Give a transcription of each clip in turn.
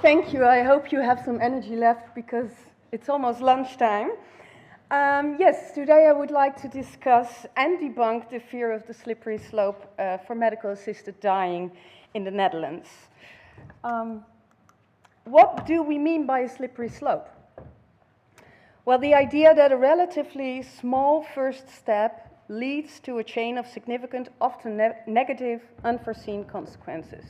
Thank you. I hope you have some energy left because it's almost lunchtime. Yes, today I would like to discuss and debunk the fear of the slippery slope for medical-assisted dying in the Netherlands. What do we mean by a slippery slope? Well, the idea that a relatively small first step leads to a chain of significant, often negative, unforeseen consequences.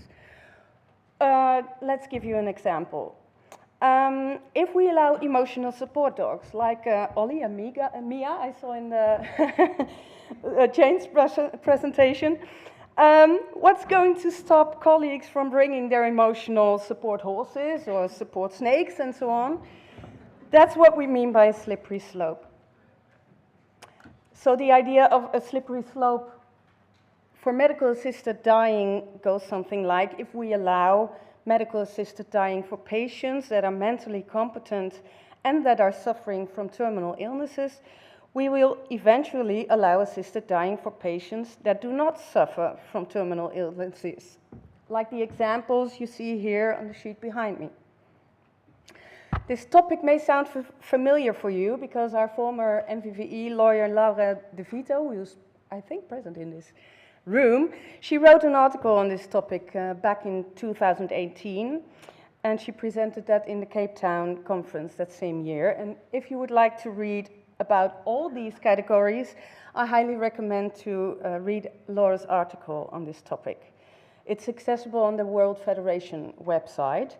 Let's give you an example. If we allow emotional support dogs, like Ollie and Mia, I saw in the Jane's presentation, what's going to stop colleagues from bringing their emotional support horses or support snakes and so on? That's what we mean by a slippery slope. So the idea of a slippery slope for medical-assisted dying goes something like, if we allow medical-assisted dying for patients that are mentally competent and that are suffering from terminal illnesses, we will eventually allow assisted dying for patients that do not suffer from terminal illnesses, like the examples you see here on the sheet behind me. This topic may sound familiar for you because our former NVVE lawyer Laura De Vito, who's I think present in this room, she wrote an article on this topic back in 2018, and she presented that in the Cape Town conference that same year. And if you would like to read about all these categories, I highly recommend to read Laura's article on this topic. It's accessible on the World Federation website.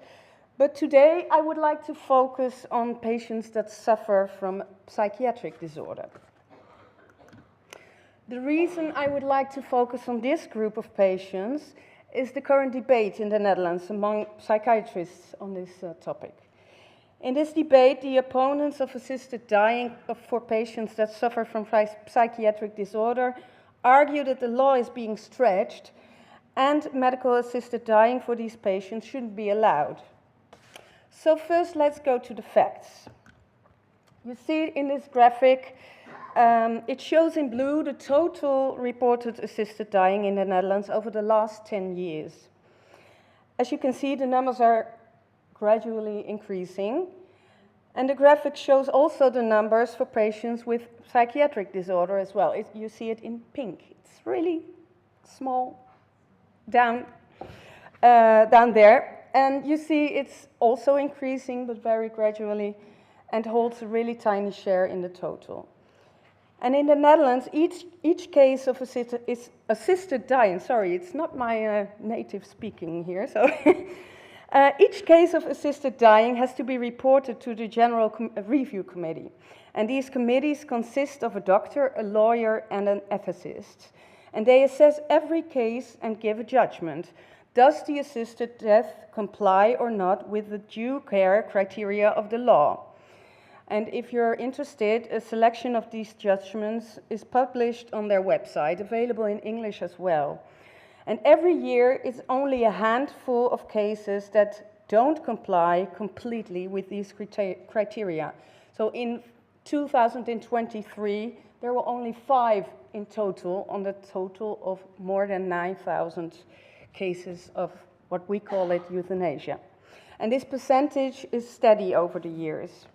But today I would like to focus on patients that suffer from psychiatric disorder. The reason I would like to focus on this group of patients is the current debate in the Netherlands among psychiatrists on this topic. In this debate, the opponents of assisted dying for patients that suffer from psychiatric disorder argue that the law is being stretched and medical-assisted dying for these patients shouldn't be allowed. So first, let's go to the facts. You see in this graphic, it shows in blue the total reported assisted dying in the Netherlands over the last 10 years. As you can see, the numbers are gradually increasing. And the graphic shows also the numbers for patients with psychiatric disorder as well. You see it in pink. It's really small down there. And you see it's also increasing, but very gradually, and holds a really tiny share in the total. And in the Netherlands, each case of assisted dying, sorry, it's not my native speaking here, so each case of assisted dying has to be reported to the General Review Committee. And these committees consist of a doctor, a lawyer, and an ethicist. And they assess every case and give a judgment. Does the assisted death comply or not with the due care criteria of the law? And if you're interested, a selection of these judgments is published on their website, available in English as well. And every year, it's only a handful of cases that don't comply completely with these criteria. So in 2023, there were only 5 in total on the total of more than 9,000 cases of what we call it euthanasia. And this percentage is steady over the years.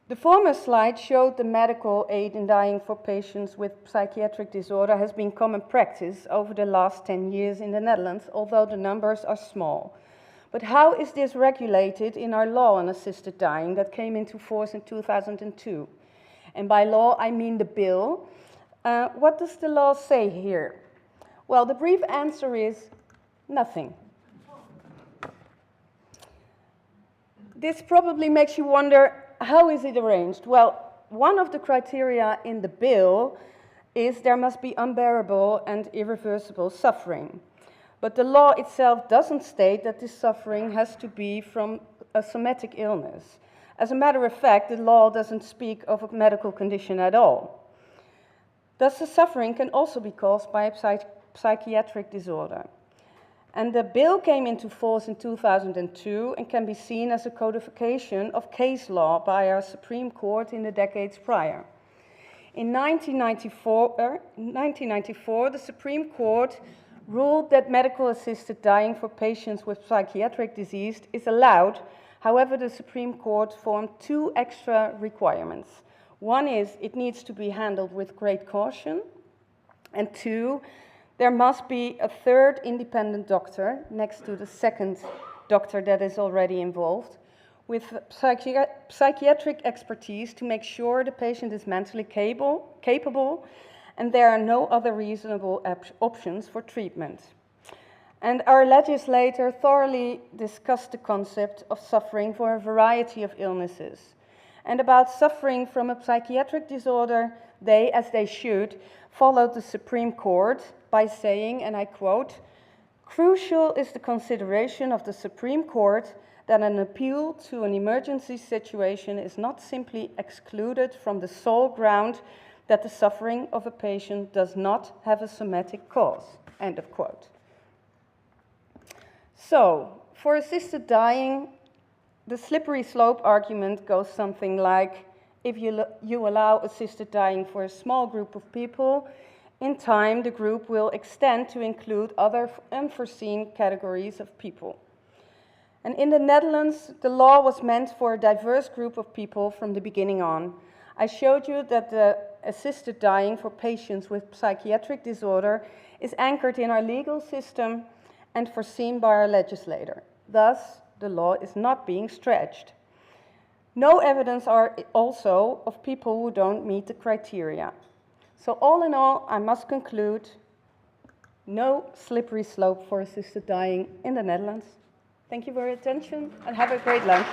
The former slide showed the medical aid in dying for patients with psychiatric disorder has been common practice over the last 10 years in the Netherlands, although the numbers are small. But how is this regulated in our law on assisted dying that came into force in 2002? And by law, I mean the bill. What does the law say here? Well, the brief answer is nothing. This probably makes you wonder, how is it arranged? Well, one of the criteria in the bill is there must be unbearable and irreversible suffering. But the law itself doesn't state that this suffering has to be from a somatic illness. As a matter of fact, the law doesn't speak of a medical condition at all. Thus, the suffering can also be caused by a psychiatric disorder. And the bill came into force in 2002 and can be seen as a codification of case law by our Supreme Court in the decades prior. In 1994, the Supreme Court ruled that medical-assisted dying for patients with psychiatric disease is allowed. However, the Supreme Court formed two extra requirements. One is it needs to be handled with great caution, and two, there must be a third independent doctor next to the second doctor that is already involved with psychiatric expertise to make sure the patient is mentally capable and there are no other reasonable options for treatment. And our legislator thoroughly discussed the concept of suffering for a variety of illnesses. And about suffering from a psychiatric disorder, they, as they should, followed the Supreme Court by saying, and I quote, "Crucial is the consideration of the Supreme Court that an appeal to an emergency situation is not simply excluded from the sole ground that the suffering of a patient does not have a somatic cause," end of quote. So, for assisted dying, the slippery slope argument goes something like, if you allow assisted dying for a small group of people, in time the group will extend to include other unforeseen categories of people. And in the Netherlands, the law was meant for a diverse group of people from the beginning on. I showed you that the assisted dying for patients with psychiatric disorder is anchored in our legal system and foreseen by our legislator. Thus, the law is not being stretched. No evidence are also of people who don't meet the criteria. So all in all, I must conclude, no slippery slope for assisted dying in the Netherlands. Thank you for your attention and have a great lunch.